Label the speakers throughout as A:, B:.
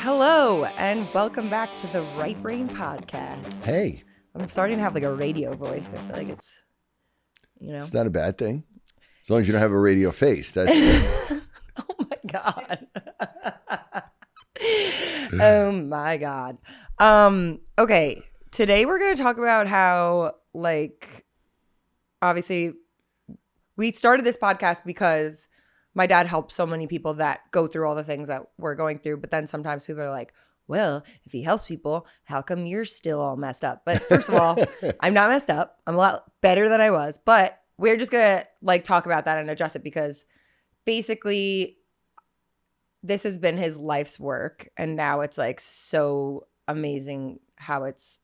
A: Hello, and welcome back to the Right Brain Podcast.
B: Hey.
A: I'm starting to have like a radio voice. I feel like it's,
B: It's not a bad thing. As long as you don't have a radio face. That's
A: Oh my God. Oh my God. Okay. Today we're going to talk about how, obviously we started this podcast because my dad helped so many people that go through all the things that we're going through. But then sometimes people are like, well, if he helps people, how come you're still all messed up? But first of all, I'm not messed up. I'm a lot better than I was. But we're just going to talk about that and address it because basically this has been his life's work. And now it's so amazing how it's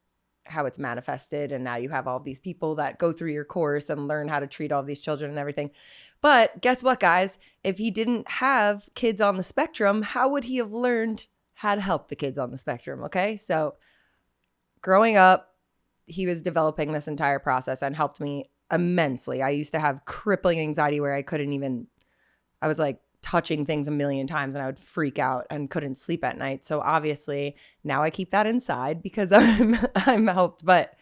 A: manifested. And now you have all these people that go through your course and learn how to treat all these children and everything. But guess what, guys? If he didn't have kids on the spectrum, how would he have learned how to help the kids on the spectrum? Okay. So growing up, he was developing this entire process and helped me immensely. I used to have crippling anxiety where I was touching things a million times and I would freak out and couldn't sleep at night. So obviously now I keep that inside because I'm helped. But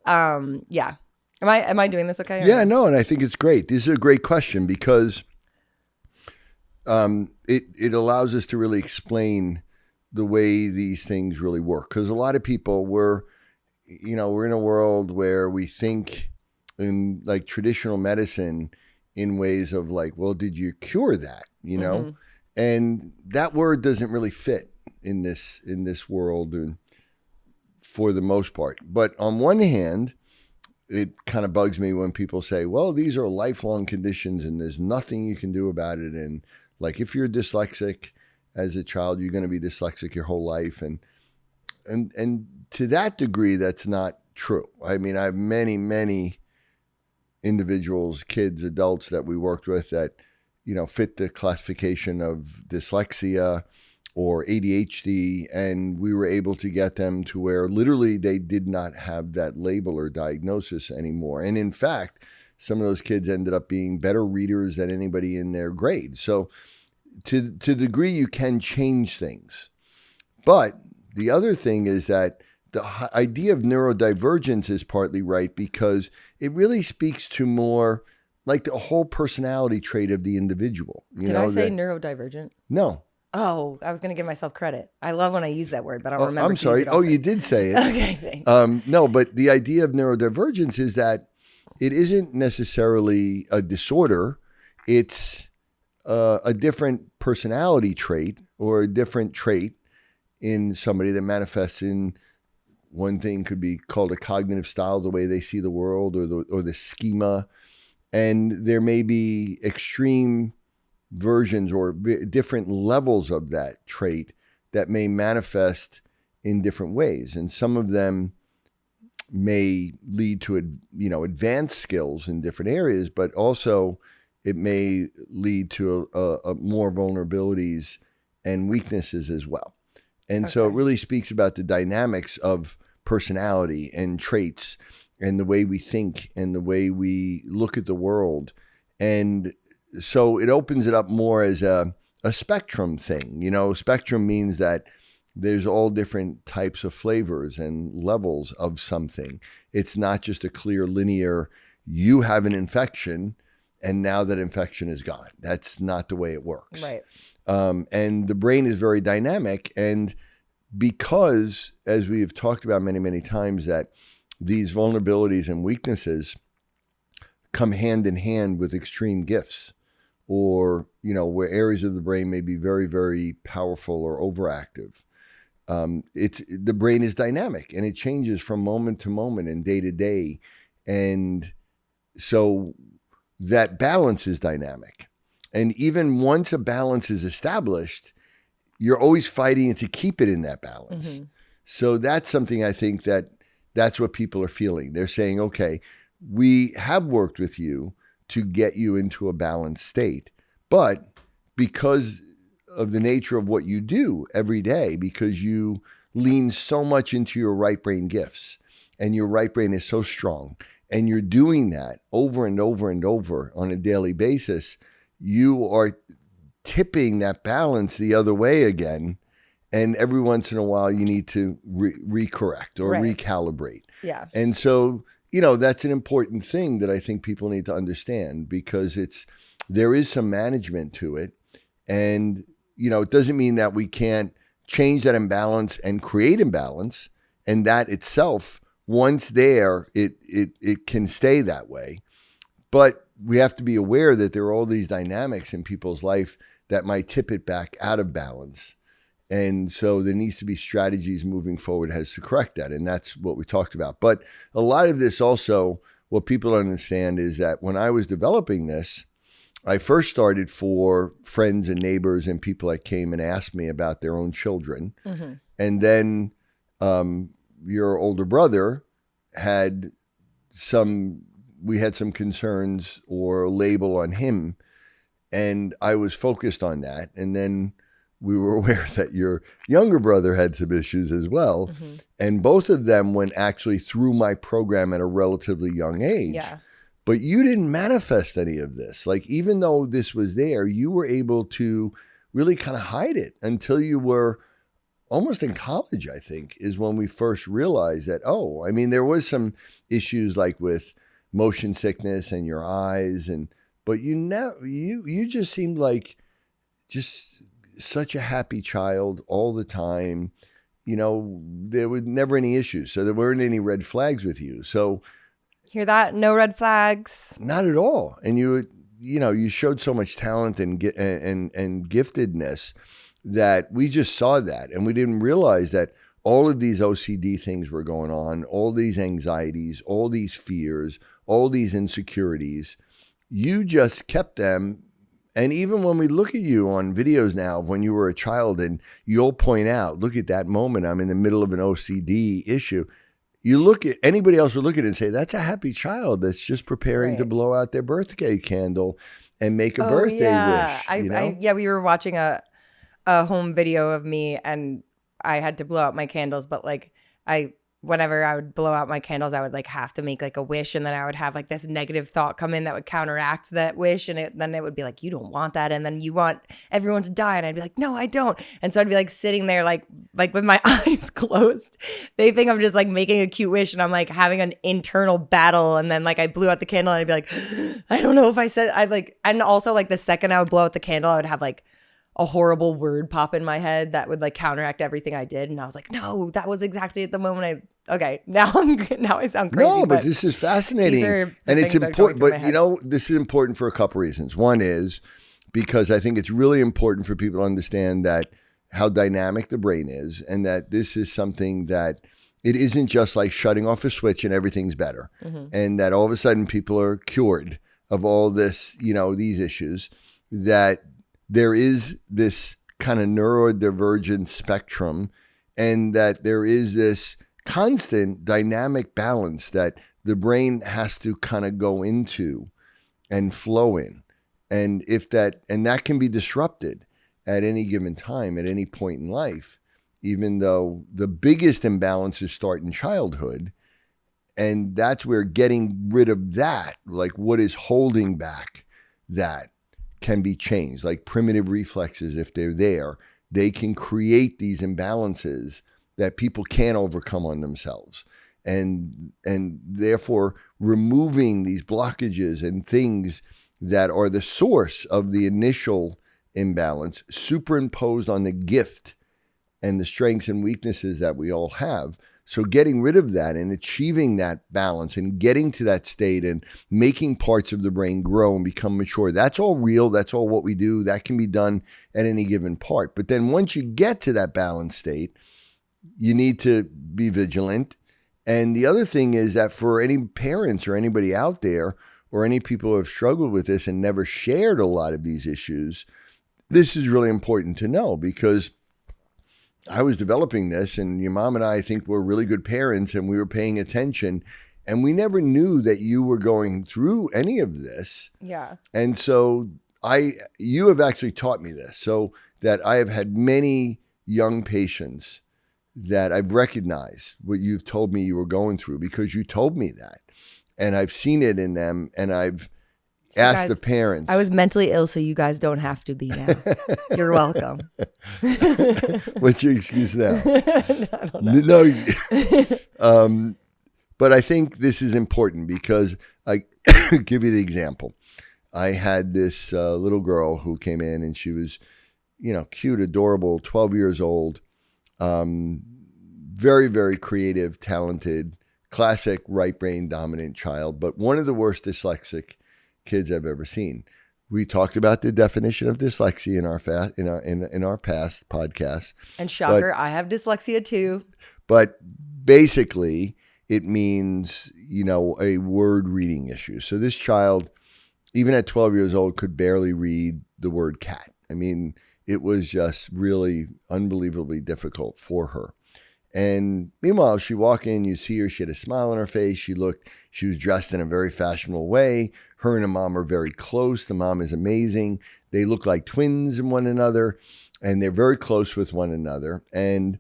A: yeah. Am I doing this okay?
B: Yeah, no, and I think it's great. This is a great question because it allows us to really explain the way these things really work. Because a lot of people we're in a world where we think in traditional medicine in ways of well, did you cure that?
A: Mm-hmm.
B: And that word doesn't really fit in this world and for the most part. But on one hand, it kind of bugs me when people say, well, these are lifelong conditions and there's nothing you can do about it. And if you're dyslexic as a child, you're going to be dyslexic your whole life. And to that degree, that's not true. I mean, I have many, many individuals, kids, adults that we worked with that, fit the classification of dyslexia or ADHD, and we were able to get them to where literally they did not have that label or diagnosis anymore. And in fact, some of those kids ended up being better readers than anybody in their grade. So to the degree you can change things. But the other thing is that the idea of neurodivergence is partly right because it really speaks to more the whole personality trait of the individual.
A: Did I say neurodivergent?
B: No.
A: Oh, I was going to give myself credit. I love when I use that word, but I don't remember.
B: I'm sorry. Oh, you did say it.
A: Okay, thanks.
B: No, but the idea of neurodivergence is that it isn't necessarily a disorder. It's a different personality trait or a different trait in somebody that manifests in one thing could be called a cognitive style, the way they see the world or the schema. And there may be extreme versions or different levels of that trait that may manifest in different ways. And some of them may lead to, advanced skills in different areas, but also it may lead to more vulnerabilities and weaknesses as well. And so it really speaks about the dynamics of personality and traits and the way we think and the way we look at the world. And so it opens it up more as a spectrum thing. Spectrum means that there's all different types of flavors and levels of something. It's not just a clear linear, you have an infection and now that infection is gone. That's not the way it works.
A: Right.
B: And the brain is very dynamic. And because, as we've talked about many, many times, that these vulnerabilities and weaknesses come hand in hand with extreme gifts or, where areas of the brain may be very, very powerful or overactive. The brain is dynamic and it changes from moment to moment and day to day. And so that balance is dynamic. And even once a balance is established, you're always fighting to keep it in that balance. Mm-hmm. So that's something I think that's what people are feeling. They're saying, okay, we have worked with you to get you into a balanced state. But because of the nature of what you do every day, because you lean so much into your right brain gifts and your right brain is so strong and you're doing that over and over and over on a daily basis, you are tipping that balance the other way again. And every once in a while, you need to recorrect or recalibrate.
A: Yeah.
B: And so, that's an important thing that I think people need to understand, because there is some management to it. And, it doesn't mean that we can't change that imbalance and create imbalance. And that itself, once there, it can stay that way. But we have to be aware that there are all these dynamics in people's life that might tip it back out of balance. And so there needs to be strategies moving forward as to correct that. And that's what we talked about. But a lot of this also, what people don't understand is that when I was developing this, I first started for friends and neighbors and people that came and asked me about their own children. Mm-hmm. And then your older brother we had some concerns or a label on him. And I was focused on that. And then we were aware that your younger brother had some issues as well. Mm-hmm. And both of them went actually through my program at a relatively young age.
A: Yeah.
B: But you didn't manifest any of this. Like, even though this was there, you were able to really kind of hide it until you were almost in college, I think, is when we first realized that, there was some issues like with motion sickness and your eyes. But you just seemed like just such a happy child all the time. There were never any issues. So there weren't any red flags with you. So
A: hear that? No red flags.
B: Not at all. And you showed so much talent and giftedness that we just saw that. And we didn't realize that all of these OCD things were going on, all these anxieties, all these fears, all these insecurities. You just kept them. And even when we look at you on videos now of when you were a child, and you'll point out, look at that moment, I'm in the middle of an OCD issue. You look at, anybody else would look at it and say, that's a happy child that's just preparing to blow out their birthday candle and make a birthday wish.
A: We were watching a home video of me, and I had to blow out my candles, but whenever I would blow out my candles, I would have to make a wish, and then I would have this negative thought come in that would counteract that wish, and then it would be you don't want that, and then you want everyone to die, and I'd be no, I don't. And so I'd be sitting there with my eyes closed. They think I'm just making a cute wish, and I'm having an internal battle, and then I blew out the candle, and I'd be I don't know if I said and also the second I would blow out the candle, I would have a horrible word pop in my head that would counteract everything I did. And I was no, that was exactly at the moment now I sound crazy.
B: No, but this is fascinating. And it's important, but this is important for a couple reasons. One is because I think it's really important for people to understand that how dynamic the brain is, and that this is something that it isn't just shutting off a switch and everything's better. Mm-hmm. And that all of a sudden people are cured of all this, these issues, that there is this kind of neurodivergent spectrum, and that there is this constant dynamic balance that the brain has to kind of go into and flow in. And that can be disrupted at any given time, at any point in life, even though the biggest imbalances start in childhood. And that's where getting rid of that, what is holding back that, can be changed. Primitive reflexes, if they're there, they can create these imbalances that people can't overcome on themselves. And therefore removing these blockages and things that are the source of the initial imbalance, superimposed on the gift and the strengths and weaknesses that we all have. So getting rid of that and achieving that balance and getting to that state and making parts of the brain grow and become mature, that's all real. That's all what we do. That can be done at any given part. But then once you get to that balanced state, you need to be vigilant. And the other thing is that for any parents or anybody out there or any people who have struggled with this and never shared a lot of these issues, this is really important to know, because I was developing this, and your mom and I think were really good parents, and we were paying attention, and we never knew that you were going through any of this.
A: Yeah.
B: And so you have actually taught me this, so that I have had many young patients that I've recognized what you've told me you were going through, because you told me that, and I've seen it in them, and I've Ask
A: guys,
B: the parents.
A: I was mentally ill, so you guys don't have to be now. You're welcome.
B: What's your excuse now?
A: I don't know.
B: No. But I think this is important because I give you the example. I had this little girl who came in and she was, cute, adorable, 12 years old, very, very creative, talented, classic right brain dominant child, but one of the worst dyslexic kids I've ever seen. We talked about the definition of dyslexia in our past podcasts.
A: And shocker, I have dyslexia too.
B: But basically, it means, a word reading issue. So this child, even at 12 years old, could barely read the word cat. I mean, it was just really unbelievably difficult for her. And meanwhile, she walked in, you see her, she had a smile on her face. She was dressed in a very fashionable way. Her and her mom are very close. The mom is amazing. They look like twins in one another, and they're very close with one another. And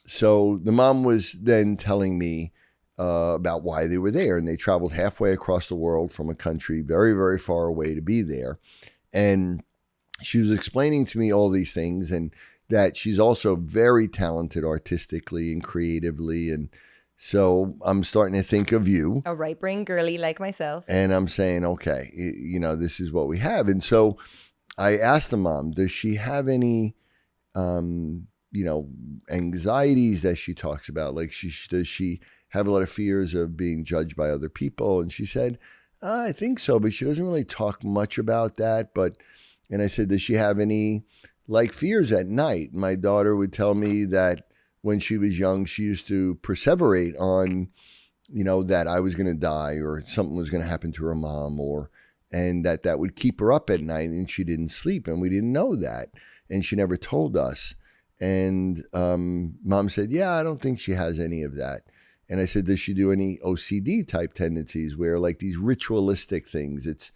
B: so the mom was then telling me about why they were there. And they traveled halfway across the world from a country very, very far away to be there. And she was explaining to me all these things, and that she's also very talented artistically and creatively. And so I'm starting to think of you.
A: A right brain girly like myself.
B: And I'm saying, okay, this is what we have. And so I asked the mom, does she have any, anxieties that she talks about? Like, does she have a lot of fears of being judged by other people? And she said, I think so, but she doesn't really talk much about that. And I said, does she have any fears at night? My daughter would tell me that when she was young, she used to perseverate on, that I was going to die or something was going to happen to her mom, and that would keep her up at night and she didn't sleep. And we didn't know that. And she never told us. And mom said, yeah, I don't think she has any of that. And I said, does she do any OCD type tendencies where like these ritualistic things? It's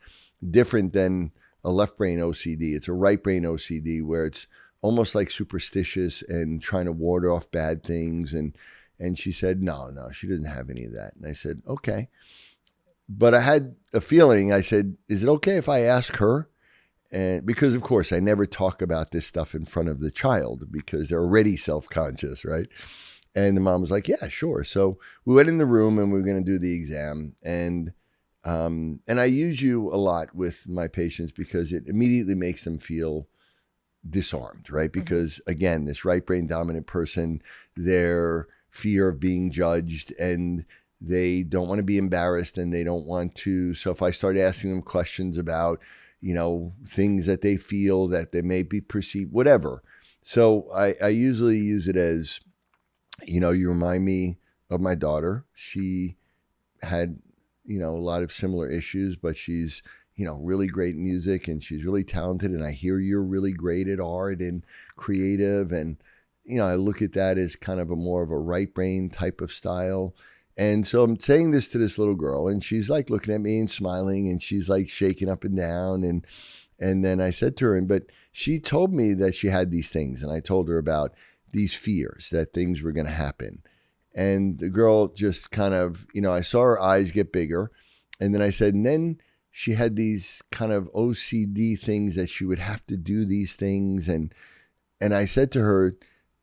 B: different than a left brain OCD. It's a right brain OCD where it's almost like superstitious and trying to ward off bad things. And she said, no, she doesn't have any of that. And I said, okay. But I had a feeling, I said, is it okay if I ask her? And because of course I never talk about this stuff in front of the child because they're already self-conscious, right? And the mom was like, yeah, sure. So we went in the room and we were going to do the exam. And I use you a lot with my patients because it immediately makes them feel disarmed, right? Because again, this right brain dominant person, their fear of being judged, and they don't want to be embarrassed, and they don't want to. So if I start asking them questions about, things that they feel that they may be perceived, whatever. So I usually use it as, you remind me of my daughter. She had, a lot of similar issues, but she's, really great in music and she's really talented. And I hear you're really great at art and creative. And, I look at that as kind of a more of a right brain type of style. And so I'm saying this to this little girl, and she's like looking at me and smiling, and she's like shaking up and down. And then I said to her, but she told me that she had these things. And I told her about these fears that things were going to happen. And the girl just kind of, I saw her eyes get bigger. And then I said, and then she had these kind of OCD things that she would have to do these things. And I said to her,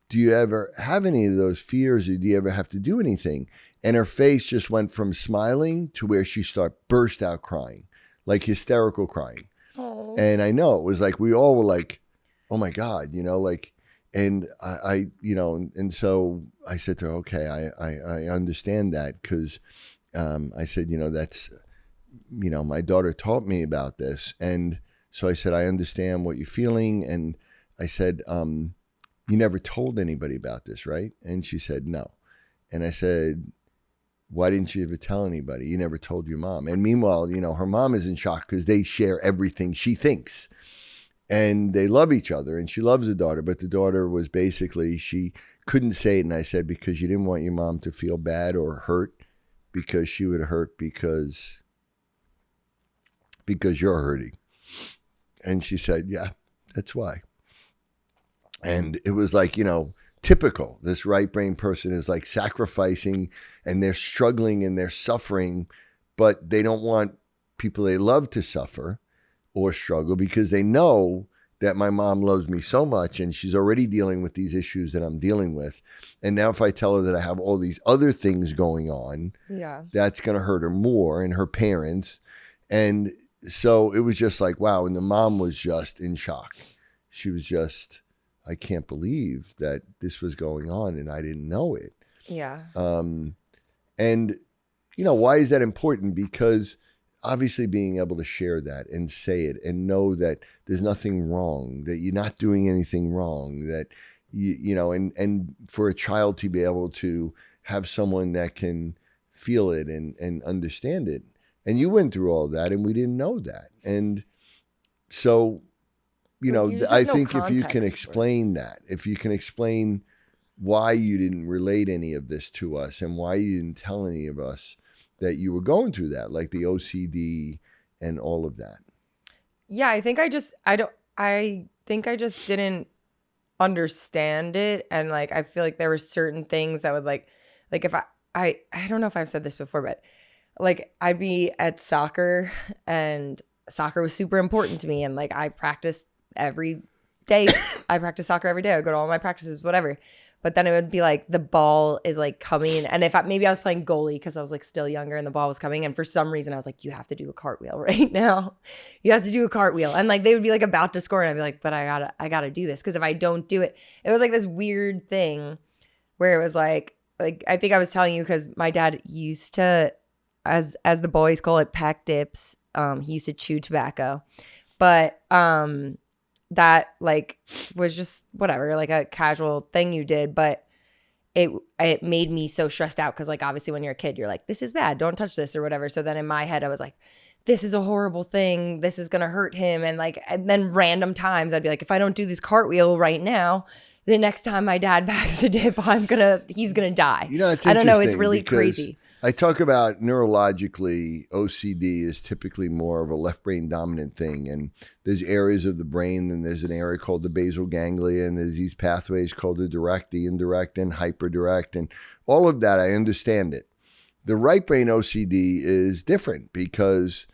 B: do you ever have any of those fears, or do you ever have to do anything? And her face just went from smiling to where she burst out crying, like hysterical crying.
A: Aww.
B: And I know it was like, we all were like, oh my God, and I and so I said to her, okay, I understand that, because I said, that's, my daughter taught me about this. And so I said, I understand what you're feeling. And I said, you never told anybody about this, right? And she said, no. And I said, why didn't you ever tell anybody? You never told your mom. And meanwhile, her mom is in shock because they share everything she thinks. And they love each other, and she loves the daughter. But the daughter was basically, she couldn't say it. And I said, because you didn't want your mom to feel bad or hurt, because she would hurt because you're hurting. And she said, yeah, that's why. And it was like, typical. This right brain person is like sacrificing, and they're struggling and they're suffering, but they don't want people they love to suffer or struggle because they know that my mom loves me so much and she's already dealing with these issues that I'm dealing with. And now if I tell her that I have all these other things going on, that's going to hurt her more and her parents. And so it was just like, wow. And the mom was just in shock. She was just, I can't believe that this was going on and I didn't know it.
A: Yeah.
B: And, why is that important? Because obviously being able to share that and say it and know that there's nothing wrong, that you're not doing anything wrong, that, and for a child to be able to have someone that can feel it and understand it. And you went through all that and we didn't know that. And so, I think if you can explain that, if you can explain why you didn't relate any of this to us and why you didn't tell any of us that you were going through that, like the OCD and all of that.
A: Yeah, I think I just didn't understand it. And like, I feel like there were certain things that would like if I don't know if I've said this before, but like I'd be at soccer and soccer was super important to me. And like, I practiced every day. I practice soccer every day. I go to all my practices, whatever. But then it would be like the ball is like coming. And if maybe I was playing goalie because I was like still younger and the ball was coming. And for some reason I was like, you have to do a cartwheel right now. You have to do a cartwheel. And like they would be like about to score. And I'd be like, but I gotta do this. Because if I don't do it, it was like this weird thing where it was like I think I was telling you because my dad used to, as the boys call it, pack dips. He used to chew tobacco. But that like was just whatever, like a casual thing you did, but it made me so stressed out because like obviously when you're a kid you're like, this is bad, don't touch this or whatever. So then in my head I was like, this is a horrible thing, this is gonna hurt him. And then random times I'd be like, if I don't do this cartwheel right now, the next time my dad packs a dip, he's gonna die.
B: It's
A: I don't know, it's really crazy.
B: I talk about neurologically, OCD is typically more of a left brain dominant thing. And there's areas of the brain, and there's an area called the basal ganglia, and there's these pathways called the direct, the indirect, and hyperdirect. And all of that, I understand it. The right brain OCD is different because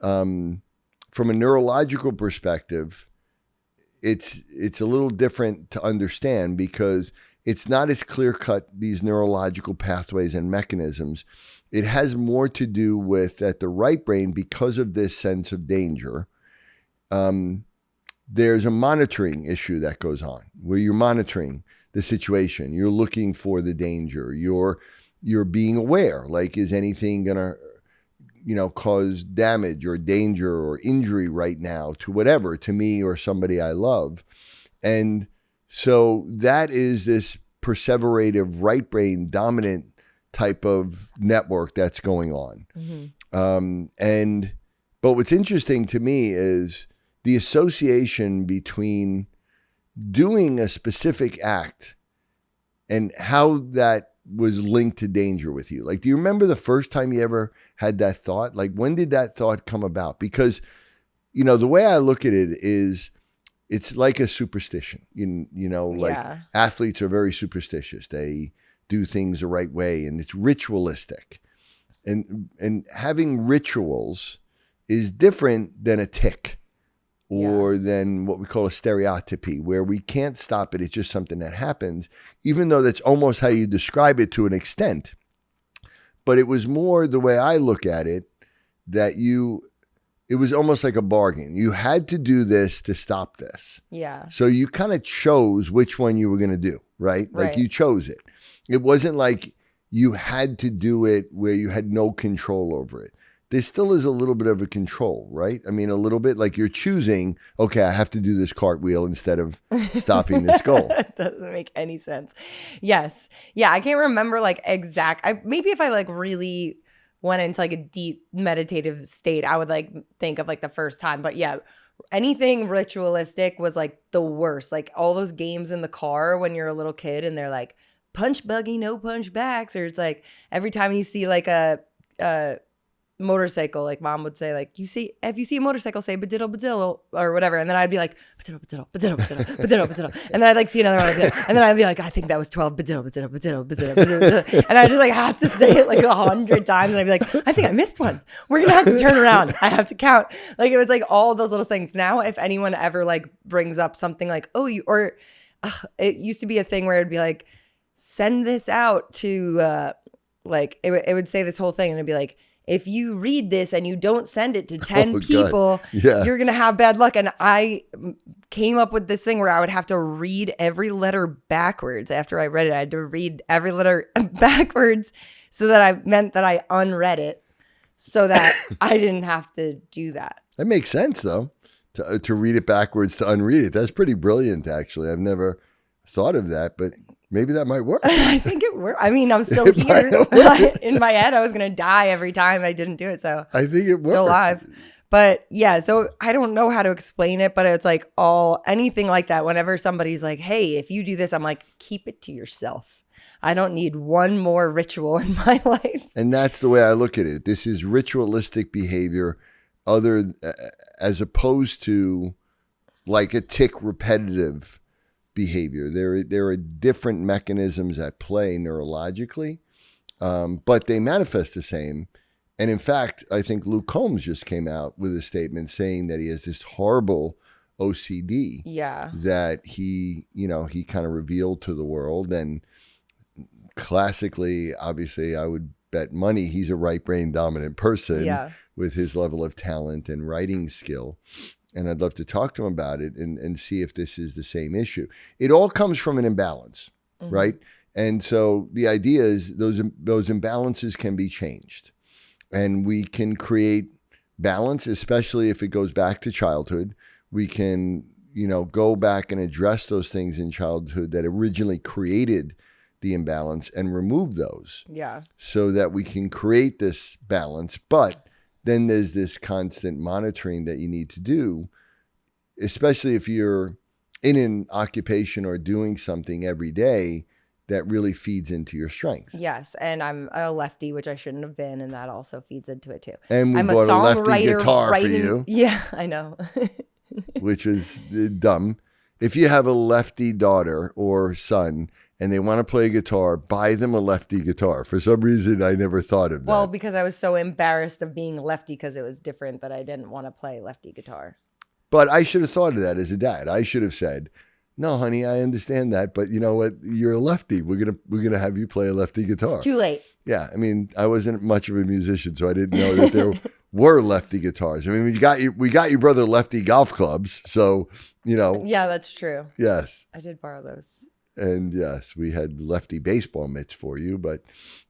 B: from a neurological perspective, it's a little different to understand because it's not as clear-cut, these neurological pathways and mechanisms. It has more to do with at the right brain, because of this sense of danger, there's a monitoring issue that goes on where you're monitoring the situation. You're looking for the danger. You're being aware, like, is anything going to cause damage or danger or injury right now to whatever, to me or somebody I love. And so that is this perseverative right brain dominant type of network that's going on. Mm-hmm. But what's interesting to me is the association between doing a specific act and how that was linked to danger with you. Like, do you remember the first time you ever had that thought? Like, when did that thought come about? Because, the way I look at it is, it's like a superstition, athletes are very superstitious. They do things the right way and it's ritualistic. And having rituals is different than a tic or than what we call a stereotypy, where we can't stop it. It's just something that happens, even though that's almost how you describe it to an extent. But it was more the way I look at it, that it was almost like a bargain. You had to do this to stop this. Yeah. So you kind of chose which one you were going to do, right? Like you chose it. It wasn't like you had to do it where you had no control over it. There still is a little bit of a control, right? I mean, a little bit like you're choosing, okay, I have to do this cartwheel instead of stopping this goal.
A: That doesn't make any sense. Yes. Yeah, I can't remember like maybe if I like really went into like a deep meditative state, I would like think of like the first time. But yeah, anything ritualistic was like the worst. Like all those games in the car when you're a little kid and they're like punch buggy, no punch backs, or it's like every time you see like a motorcycle, like mom would say, like, if you see a motorcycle, say badiddle badiddle or whatever, and then I'd be like badiddle badiddle badiddle badiddle badiddle badiddle, and then I'd like see another one, and then I'd be like, I think that was 12 badiddle badiddle badiddle badiddle badiddle, and I just like have to say it like 100 times, and I'd be like, I think I missed one. We're gonna have to turn around. I have to count. Like it was like all those little things. Now, if anyone ever like brings up something like, it used to be a thing where it'd be like, send this out to like it would say this whole thing, and it'd be like, if you read this and you don't send it to 10 people, you're going to have bad luck. And I came up with this thing where I would have to read every letter backwards. After I read it, I had to read every letter backwards so that I meant that I unread it so that I didn't have to do that.
B: That makes sense, though, to read it backwards, to unread it. That's pretty brilliant, actually. I've never thought of that, but maybe that might work.
A: I think it worked. I mean, I'm still here. In my head, I was going to die every time I didn't do it. So
B: I think it worked.
A: Still alive. But yeah, so I don't know how to explain it, but it's like anything like that. Whenever somebody's like, hey, if you do this, I'm like, keep it to yourself. I don't need one more ritual in my life. And
B: that's the way I look at it. This is ritualistic behavior as opposed to like a tick repetitive behavior. There are different mechanisms at play neurologically, but they manifest the same. And in fact, I think Luke Combs just came out with a statement saying that he has this horrible OCD that he kind of revealed to the world. And classically, obviously, I would bet money he's a right brain dominant person with his level of talent and writing skill. And I'd love to talk to him about it and see if this is the same issue. It all comes from an imbalance, right? And so the idea is those imbalances can be changed. And we can create balance, especially if it goes back to childhood. We can, go back and address those things in childhood that originally created the imbalance and remove those. Yeah. So that we can create this balance. But then there's this constant monitoring that you need to do, especially if you're in an occupation or doing something every day that really feeds into your strength.
A: Yes, and I'm a lefty, which I shouldn't have been, and that also feeds into it too.
B: And we bought a lefty guitar for you.
A: Yeah, I know.
B: Which is dumb. If you have a lefty daughter or son and they want to play guitar, buy them a lefty guitar. For some reason, I never thought of that.
A: Well, because I was so embarrassed of being lefty because it was different that I didn't want to play lefty guitar.
B: But I should have thought of that as a dad. I should have said, no, honey, I understand that. But you know what? You're a lefty. We're gonna have you play a lefty guitar.
A: It's too late.
B: Yeah. I mean, I wasn't much of a musician, so I didn't know that there were lefty guitars. I mean, we got your brother lefty golf clubs. So,
A: Yeah, that's true.
B: Yes.
A: I did borrow those.
B: And yes, we had lefty baseball mitts for you, but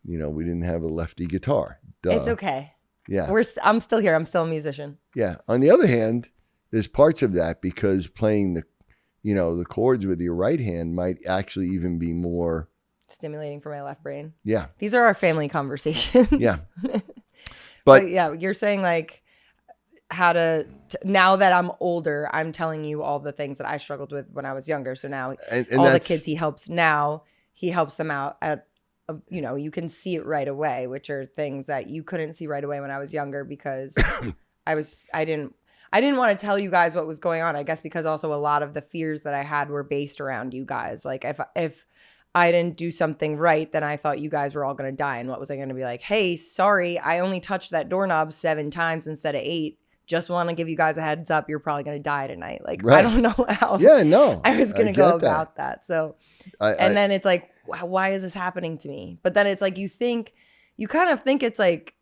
B: we didn't have a lefty guitar. Duh.
A: It's okay.
B: Yeah.
A: I'm still here. I'm still a musician.
B: Yeah. On the other hand, there's parts of that because playing the chords with your right hand might actually even be more
A: stimulating for my left brain.
B: Yeah.
A: These are our family conversations.
B: Yeah.
A: But yeah, you're saying like how to now that I'm older, I'm telling you all the things that I struggled with when I was younger. So now and all the kids he helps them out at, you can see it right away, which are things that you couldn't see right away when I was younger because I didn't want to tell you guys what was going on. I guess because also a lot of the fears that I had were based around you guys. Like if I didn't do something right, then I thought you guys were all going to die. And what was I going to be like? Hey, sorry, I only touched that doorknob 7 times instead of 8. Just want to give you guys a heads up. You're probably going to die tonight. Like, right. I don't know how I was going to go about that. So, then it's like, why is this happening to me? But then it's like, you kind of think it's like,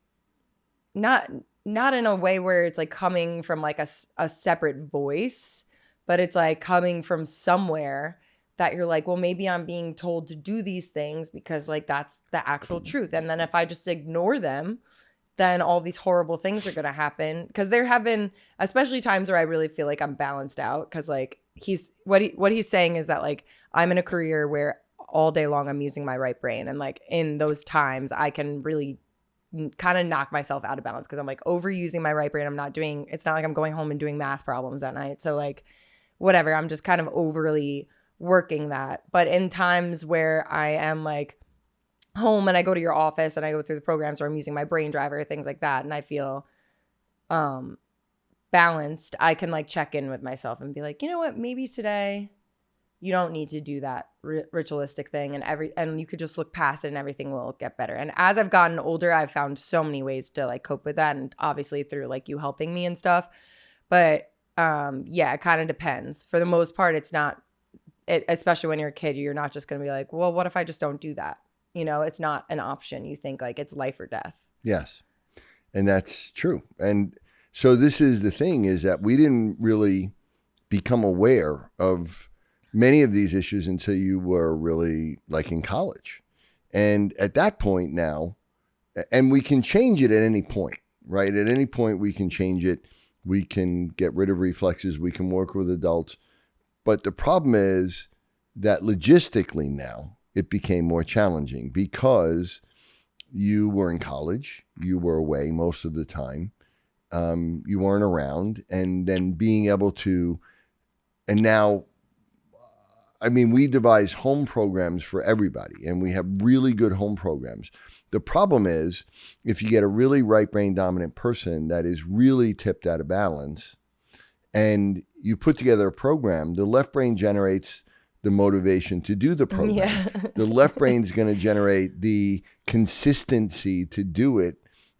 A: not in a way where it's like coming from like a separate voice, but it's like coming from somewhere that you're like, well, maybe I'm being told to do these things because like that's the actual truth. And then if I just ignore them, then all these horrible things are going to happen. Because there have been, especially times where I really feel like I'm balanced out. Because like what he's saying is that like I'm in a career where all day long I'm using my right brain. And like in those times I can really kind of knock myself out of balance because I'm like overusing my right brain. It's not like I'm going home and doing math problems at night. So like whatever, I'm just kind of overly working that. But in times where I am like home and I go to your office and I go through the programs, or I'm using my brain driver, things like that, and I feel balanced, I can like check in with myself and be like, you know what, maybe today you don't need to do that ritualistic thing, and you could just look past it and everything will get better. And as I've gotten older, I've found so many ways to like cope with that, and obviously through like you helping me and stuff. But yeah, it kind of depends. For the most part, it's not, especially when you're a kid, you're not just going to be like, well, what if I just don't do that? You know, it's not an option. You think like it's life or death.
B: Yes. And that's true. And so this is the thing, is that we didn't really become aware of many of these issues until you were really like in college. And at that point now, and we can change it at any point, right? At any point we can change it. We can get rid of reflexes. We can work with adults. But the problem is that logistically now it became more challenging because you were in college, you were away most of the time, you weren't around, and then being able to, and now, I mean, we devise home programs for everybody, and we have really good home programs. The problem is, if you get a really right brain dominant person that is really tipped out of balance, and you put together a program, the left brain generates the motivation to do the program.
A: Yeah.
B: The left brain is going to generate the consistency to do it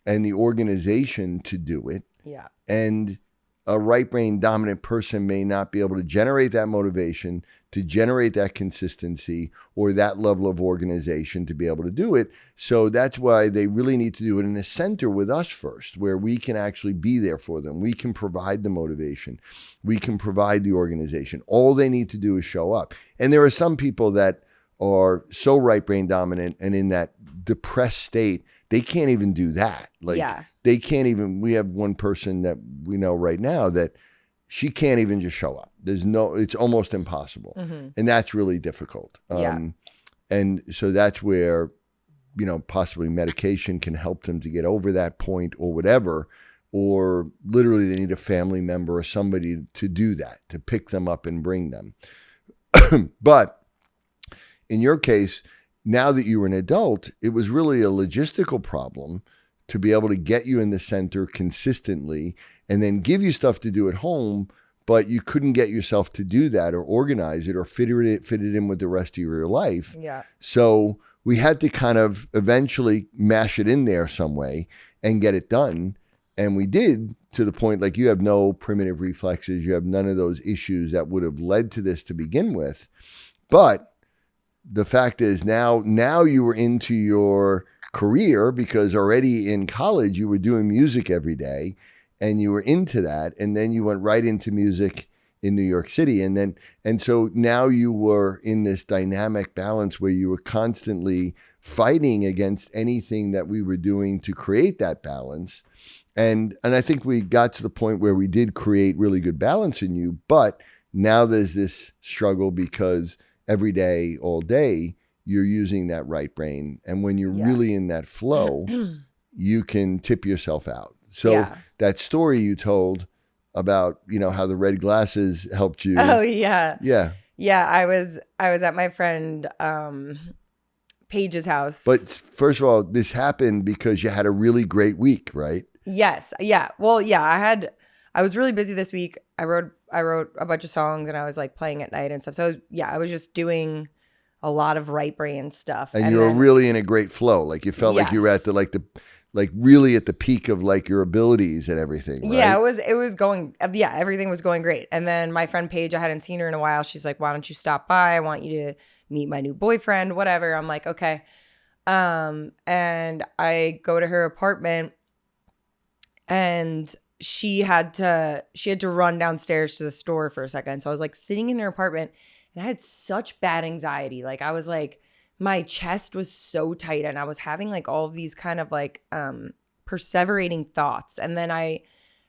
B: and the organization to do it.
A: Yeah.
B: And a right brain dominant person may not be able to generate that motivation, to generate that consistency or that level of organization to be able to do it. So that's why they really need to do it in a center with us first, where we can actually be there for them. We can provide the motivation. We can provide the organization. All they need to do is show up. And there are some people that are so right brain dominant and in that depressed state, they can't even do that. Like they can't even, we have one person that we know right now that she can't even just show up. It's almost impossible. Mm-hmm. And that's really difficult. And so that's where, you know, possibly medication can help them to get over that point or whatever, or literally they need a family member or somebody to do that, to pick them up and bring them. But in your case, now that you were an adult, it was really a logistical problem to be able to get you in the center consistently and then give you stuff to do at home, but you couldn't get yourself to do that or organize it or fit it in with the rest of your life.
A: Yeah.
B: So we had to kind of eventually mash it in there some way and get it done. And we did, to the point, like, you have no primitive reflexes. You have none of those issues that would have led to this to begin with. But the fact is now you were into your career, because already in college you were doing music every day and you were into that. And then you went right into music in New York City. And so now you were in this dynamic balance where you were constantly fighting against anything that we were doing to create that balance. And I think we got to the point where we did create really good balance in you, but now there's this struggle because every day, all day, you're using that right brain. And when you're really in that flow, you can tip yourself out. So that story you told about, you know, how the red glasses helped you.
A: Oh, yeah.
B: Yeah.
A: Yeah, I was at my friend Paige's house.
B: But first of all, this happened because you had a really great week, right?
A: Yes. Yeah. Well, yeah, I was really busy this week. I wrote a bunch of songs and I was like playing at night and stuff. So yeah, I was just doing a lot of right brain stuff.
B: And you were really in a great flow. Like you felt like you were at really at the peak of like your abilities and everything. Right?
A: Yeah, it was going, everything was going great. And then my friend Paige, I hadn't seen her in a while. She's like, why don't you stop by? I want you to meet my new boyfriend, whatever. I'm like, okay. And I go to her apartment and she had to run downstairs to the store for a second. So I was like sitting in her apartment and I had such bad anxiety. Like I was like, my chest was so tight and I was having like all of these kind of like perseverating thoughts. And then I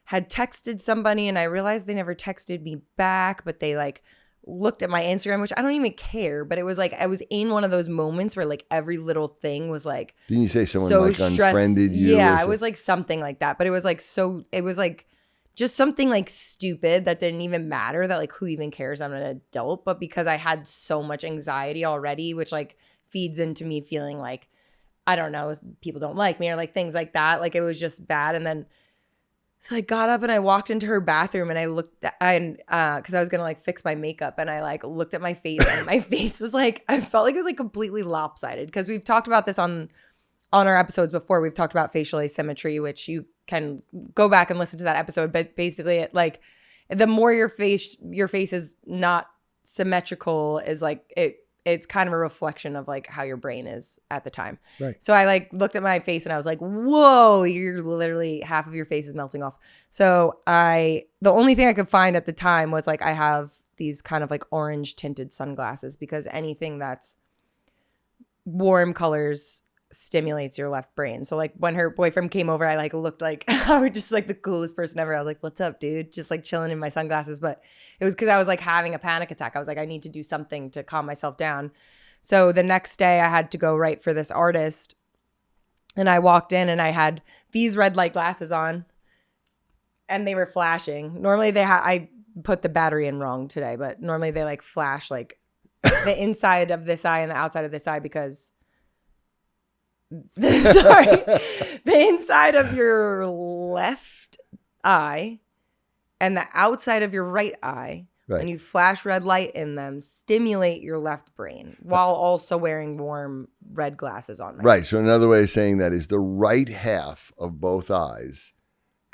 A: had texted somebody and I realized they never texted me back, but they like looked at my Instagram, which I don't even care. But it was like I was in one of those moments where like every little thing was like,
B: didn't you say someone so like unfriended you?
A: Yeah, it was like something like that. But it was like just something like stupid that didn't even matter, that like who even cares? I'm an adult. But because I had so much anxiety already, which like feeds into me feeling like I don't know, people don't like me or like things like that. Like it was just bad. And then so I got up and I walked into her bathroom and I looked because I was gonna like fix my makeup, and I like looked at my face and my face was like, I felt like it was like completely lopsided, because we've talked about this on our episodes before. We've talked about facial asymmetry, which you can go back and listen to that episode. But basically, it like the more your face is not symmetrical, is like it's kind of a reflection of like how your brain is at the time.
B: Right.
A: So I like looked at my face and I was like, whoa, you're literally half of your face is melting off. So the only thing I could find at the time was like I have these kind of like orange tinted sunglasses, because anything that's warm colors stimulates your left brain. So like when her boyfriend came over, I like looked like I was just like the coolest person ever. I was like, what's up, dude? Just like chilling in my sunglasses. But it was because I was like having a panic attack. I was like, I need to do something to calm myself down. So the next day I had to go write for this artist, and I walked in and I had these red light glasses on and they were flashing. Normally I put the battery in wrong today, but normally they like flash like the inside of this eye and the outside of this eye, because the inside of your left eye and the outside of your right eye, when you flash red light in them, stimulate your left brain while also wearing warm red glasses on.
B: Right. So another way of saying that is the right half of both eyes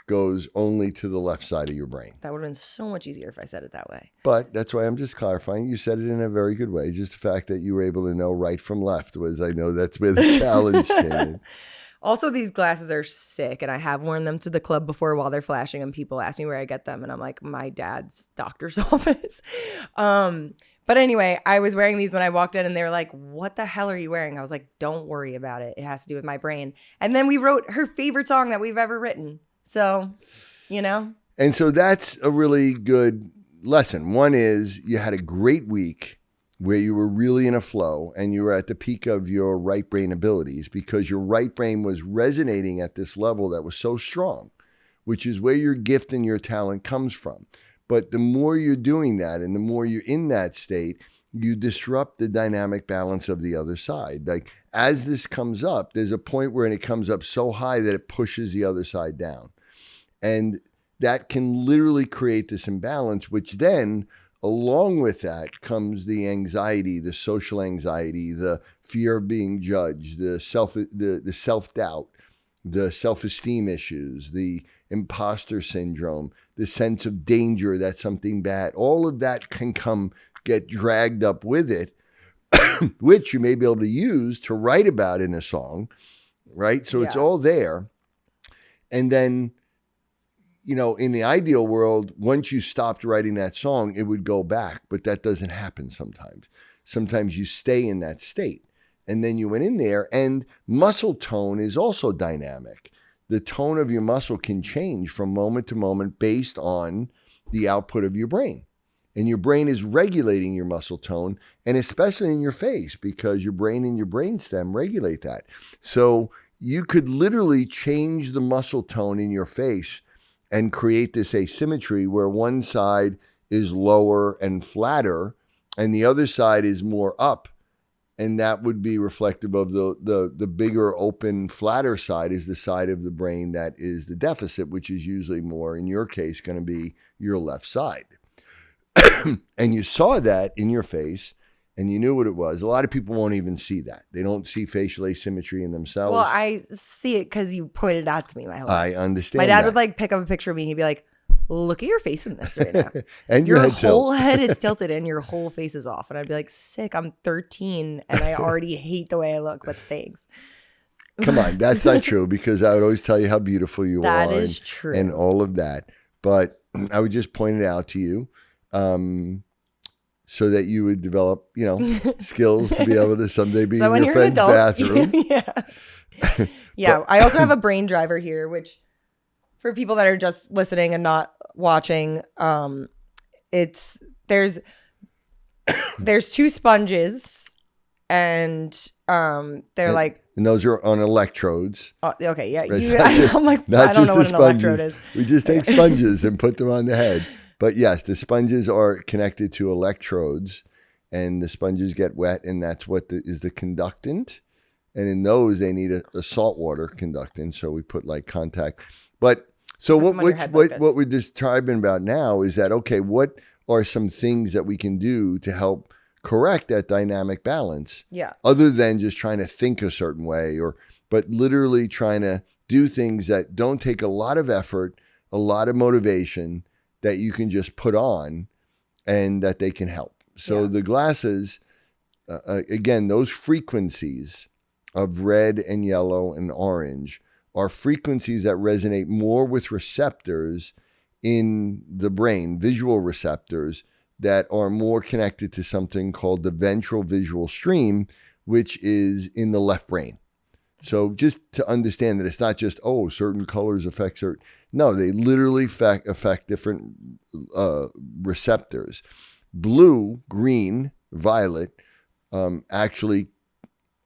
B: goes only to the left side of your brain.
A: That would have been so much easier if I said it that way.
B: But that's why I'm just clarifying. You said it in a very good way. Just the fact that you were able to know right from left was, I know that's where the challenge came in.
A: Also, these glasses are sick, and I have worn them to the club before while they're flashing, and people ask me where I get them, and I'm like, my dad's doctor's office. But anyway, I was wearing these when I walked in, and they were like, what the hell are you wearing? I was like, don't worry about it. It has to do with my brain. And then we wrote her favorite song that we've ever written. So, you know.
B: And so that's a really good lesson. One is you had a great week where you were really in a flow and you were at the peak of your right brain abilities, because your right brain was resonating at this level that was so strong, which is where your gift and your talent comes from. But the more you're doing that and the more you're in that state, you disrupt the dynamic balance of the other side. Like as this comes up, there's a point where it comes up so high that it pushes the other side down. And that can literally create this imbalance, which then, along with that, comes the anxiety, the social anxiety, the fear of being judged, the self-doubt, the self-esteem issues, the imposter syndrome, the sense of danger that something bad, all of that can get dragged up with it, which you may be able to use to write about in a song, right? So it's all there. And then, you know, in the ideal world, once you stopped writing that song, it would go back, but that doesn't happen sometimes. Sometimes you stay in that state. And then you went in there, and muscle tone is also dynamic. The tone of your muscle can change from moment to moment based on the output of your brain. And your brain is regulating your muscle tone, and especially in your face, because your brain and your brainstem regulate that. So you could literally change the muscle tone in your face and create this asymmetry where one side is lower and flatter and the other side is more up. And that would be reflective of the bigger, open, flatter side is the side of the brain that is the deficit, which is usually more, in your case, going to be your left side. And you saw that in your face and you knew what it was. A lot of people won't even see that. They don't see facial asymmetry in themselves.
A: Well, I see it because you pointed out to me my whole life.
B: I understand.
A: My dad
B: that.
A: would like pick up a picture of me. He'd be like, look at your face in this right now.
B: And
A: your
B: head
A: whole
B: tilt.
A: head is tilted and your whole face is off. And I'd be like, sick, I'm 13 and I already hate the way I look, but thanks.
B: Come on, that's not true, because I would always tell you how beautiful you are.
A: That is true.
B: And all of that. But I would just point it out to you so that you would develop, you know, skills to be able to someday be
A: So
B: in your friend's bathroom.
A: Yeah. Yeah. I also have a brain driver here, which for people that are just listening and not watching, there's two sponges and they're like,
B: and those are on electrodes.
A: Okay, yeah.
B: Right?
A: I'm like,
B: not
A: I don't
B: just
A: know
B: the
A: what an electrode
B: sponges.
A: is.
B: We just take sponges and put them on the head. But yes, the sponges are connected to electrodes, and the sponges get wet, and that's what is the conductant. And in those, they need a saltwater conductance. So we put like contact. But so
A: Put them on your head like this.
B: what we're describing about now is that, okay, what are some things that we can do to help correct that dynamic balance?
A: Yeah.
B: Other than just trying to think a certain way, but literally trying to do things that don't take a lot of effort, a lot of motivation, that you can just put on and that they can help. So the glasses, again, those frequencies of red and yellow and orange are frequencies that resonate more with receptors in the brain, visual receptors that are more connected to something called the ventral visual stream, which is in the left brain. So just to understand that it's not just, certain colors affect certain. No, they literally affect different receptors. Blue, green, violet actually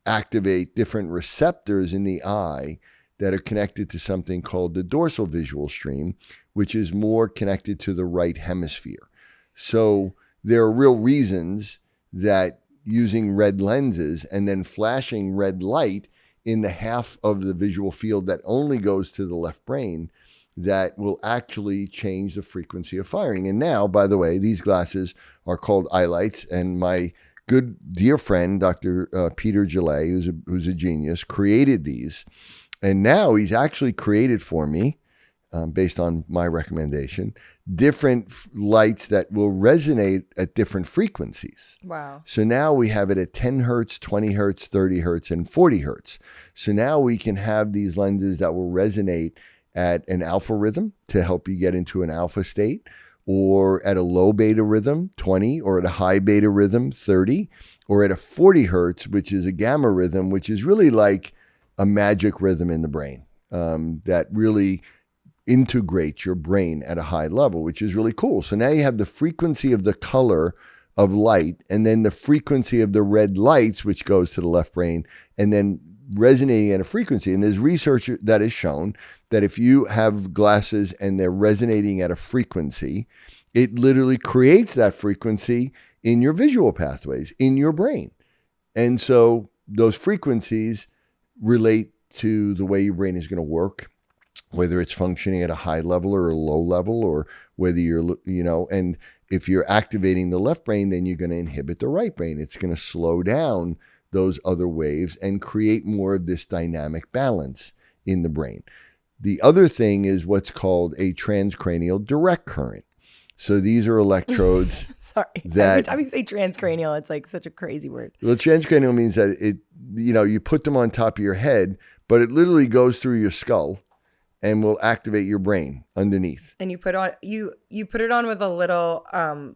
B: activate different receptors in the eye that are connected to something called the dorsal visual stream, which is more connected to the right hemisphere. So there are real reasons that using red lenses and then flashing red light in the half of the visual field that only goes to the left brain, that will actually change the frequency of firing. And now, by the way, these glasses are called eyelights, and my good dear friend, Dr. Peter Gillet, who's a genius, created these. And now he's actually created for me, based on my recommendation, different lights that will resonate at different frequencies.
A: Wow.
B: So now we have it at 10 hertz, 20 hertz, 30 hertz, and 40 hertz. So now we can have these lenses that will resonate at an alpha rhythm to help you get into an alpha state, or at a low beta rhythm, 20, or at a high beta rhythm, 30, or at a 40 hertz, which is a gamma rhythm, which is really like a magic rhythm in the brain that really integrates your brain at a high level, which is really cool. So now you have the frequency of the color of light, and then the frequency of the red lights, which goes to the left brain, and then resonating at a frequency. And there's research that has shown that if you have glasses and they're resonating at a frequency, it literally creates that frequency in your visual pathways in your brain. And so those frequencies relate to the way your brain is going to work, whether it's functioning at a high level or a low level, or whether you're, and if you're activating the left brain, then you're going to inhibit the right brain. It's going to slow down those other waves and create more of this dynamic balance in the brain. The other thing is what's called a transcranial direct current. So these are electrodes.
A: Sorry. Every time you say transcranial, it's like such a crazy word.
B: Well, transcranial means that you put them on top of your head, but it literally goes through your skull and will activate your brain underneath.
A: And you put it on with a little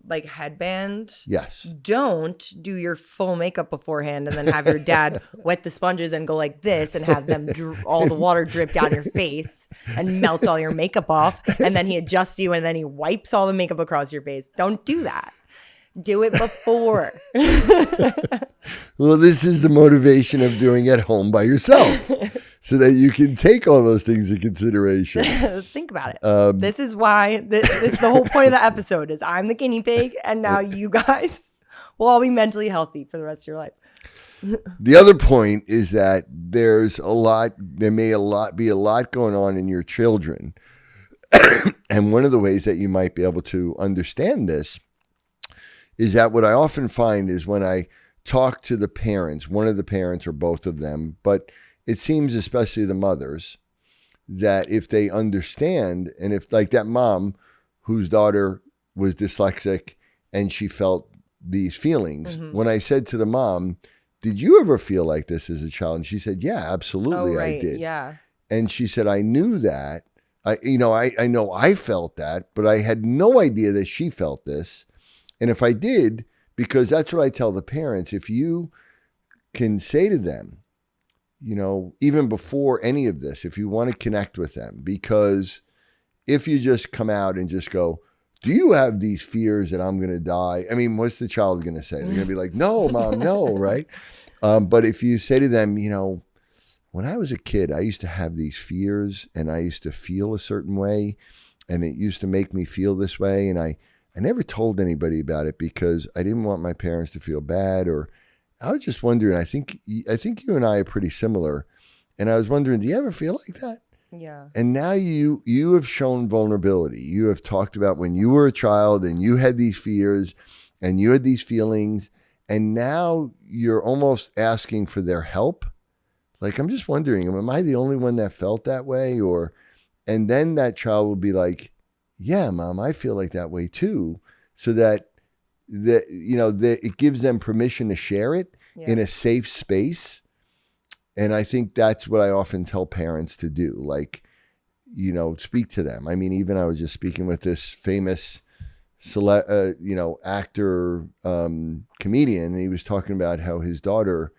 A: like headband.
B: Yes.
A: Don't do your full makeup beforehand and then have your dad wet the sponges and go like this and have them all the water drip down your face and melt all your makeup off, and then he adjusts you and then he wipes all the makeup across your face. Don't do that. Do it before.
B: Well, this is the motivation of doing it at home by yourself, so that you can take all those things into consideration.
A: Think about it. This is why this the whole point of the episode is I'm the guinea pig, and now you guys will all be mentally healthy for the rest of your life.
B: The other point is that there may be a lot going on in your children. And one of the ways that you might be able to understand this is that what I often find is when I talk to the parents, one of the parents or both of them, but it seems especially the mothers, that if they understand, and if like that mom whose daughter was dyslexic and she felt these feelings, when I said to the mom, did you ever feel like this as a child? And she said, yeah, absolutely, I did.
A: Yeah.
B: And she said, I knew that. I know I felt that, but I had no idea that she felt this. And if I did, because that's what I tell the parents, if you can say to them, even before any of this, if you want to connect with them, because if you just come out and just go, do you have these fears that I'm going to die? I mean, what's the child going to say? They're going to be like, no, mom, no, right? But if you say to them, when I was a kid, I used to have these fears and I used to feel a certain way and it used to make me feel this way. And I never told anybody about it because I didn't want my parents to feel bad, or I was just wondering, I think you and I are pretty similar. And I was wondering, do you ever feel like that?
A: Yeah.
B: And now you have shown vulnerability. You have talked about when you were a child and you had these fears and you had these feelings, and now you're almost asking for their help. Like, I'm just wondering, am I the only one that felt that way? And then that child will be like, yeah, Mom, I feel like that way too. So that it gives them permission to share it in a safe space. And I think that's what I often tell parents to do. Like, speak to them. I mean, even I was just speaking with this famous actor, comedian, and he was talking about how his daughter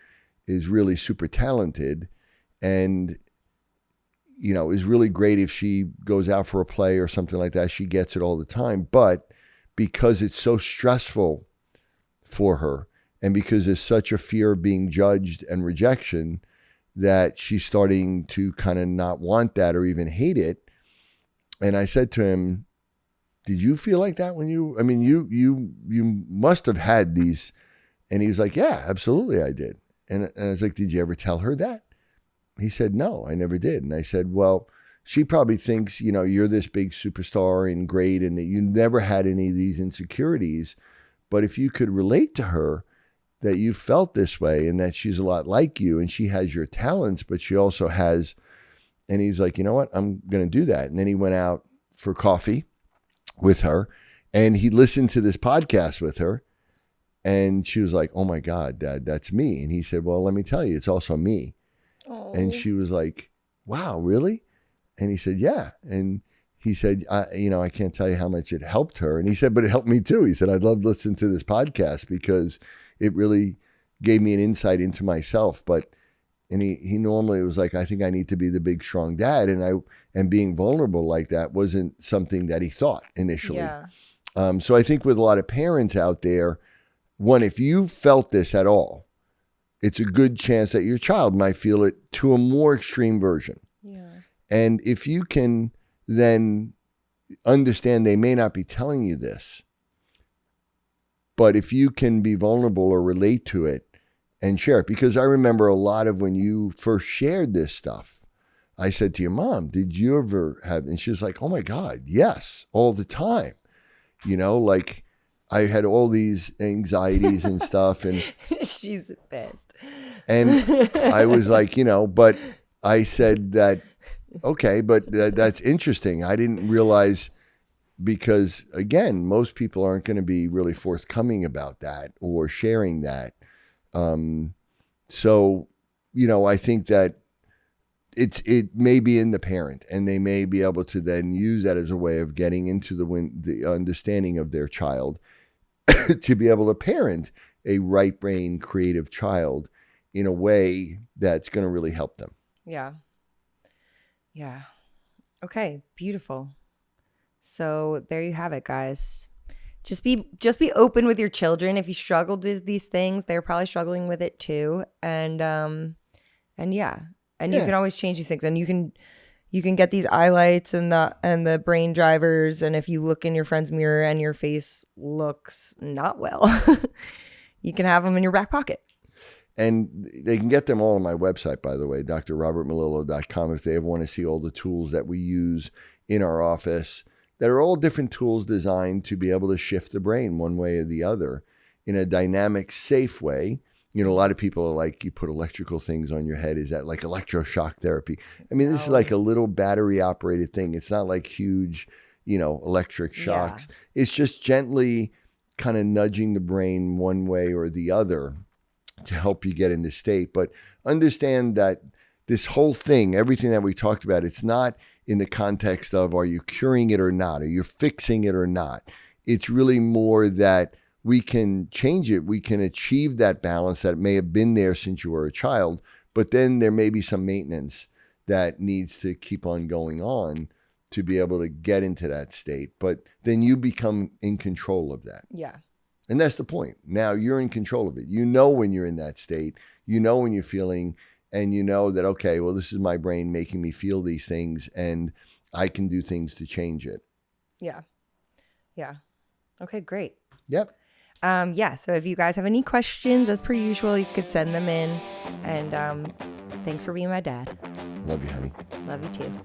B: is really super talented and, is really great if she goes out for a play or something like that. She gets it all the time. But because it's so stressful for her and because there's such a fear of being judged and rejection, that she's starting to kind of not want that or even hate it. And I said to him, did you feel like that when you must have had these? And he was like, yeah, absolutely I did. And I was like, did you ever tell her that? He said, no, I never did. And I said, well, she probably thinks, you're this big superstar and great and that you never had any of these insecurities. But if you could relate to her that you felt this way and that she's a lot like you and she has your talents, but she also has, and he's like, you know what, I'm going to do that. And then he went out for coffee with her and he listened to this podcast with her and she was like, oh my God, Dad, that's me. And he said, well, let me tell you, it's also me. Aww. And she was like, wow, really? And he said, yeah. And he said, I can't tell you how much it helped her. And he said, but it helped me too. He said, I love listening to this podcast because it really gave me an insight into myself. And he normally was like, I think I need to be the big, strong dad. And being vulnerable like that wasn't something that he thought initially. Yeah. So I think with a lot of parents out there, one, if you felt this at all, it's a good chance that your child might feel it to a more extreme version. Yeah. And if you can then understand they may not be telling you this, but if you can be vulnerable or relate to it and share it, because I remember a lot of when you first shared this stuff, I said to your mom, did you ever have, and she was like, oh my God, yes, all the time. Like I had all these anxieties and stuff. And
A: she's the best.
B: And I was like, but I said that, okay, but that's interesting. I didn't realize, because again, most people aren't going to be really forthcoming about that or sharing that. So, I think that it may be in the parent and they may be able to then use that as a way of getting into the understanding of their child to be able to parent a right brain creative child in a way that's going to really help them.
A: Yeah. Yeah. Okay. Beautiful. So there you have it, guys. Just be open with your children. If you struggled with these things, they're probably struggling with it too. And yeah. And you can always change these things. And you can get these highlights and the brain drivers. And if you look in your friend's mirror and your face looks not well, you can have them in your back pocket.
B: And they can get them all on my website, by the way, drrobertmalillo.com, if they ever want to see all the tools that we use in our office. That are all different tools designed to be able to shift the brain one way or the other in a dynamic, safe way. A lot of people are like, you put electrical things on your head. Is that like electroshock therapy? I mean, this is like a little battery operated thing. It's not like huge, electric shocks. Yeah. It's just gently kind of nudging the brain one way or the other to help you get in this state. But understand that this whole thing, everything that we talked about, it's not in the context of, are you curing it or not? Are you fixing it or not? It's really more that we can change it. We can achieve that balance that may have been there since you were a child, but then there may be some maintenance that needs to keep on going on to be able to get into that state. But then you become in control of that.
A: Yeah.
B: And that's the point. Now you're in control of it. When you're in that state, when you're feeling, and that, okay, well, this is my brain making me feel these things and I can do things to change it.
A: Yeah. Yeah. Okay, great.
B: Yep.
A: Yeah, so if you guys have any questions, as per usual, you could send them in. And thanks for being my dad.
B: Love you, honey.
A: Love you too.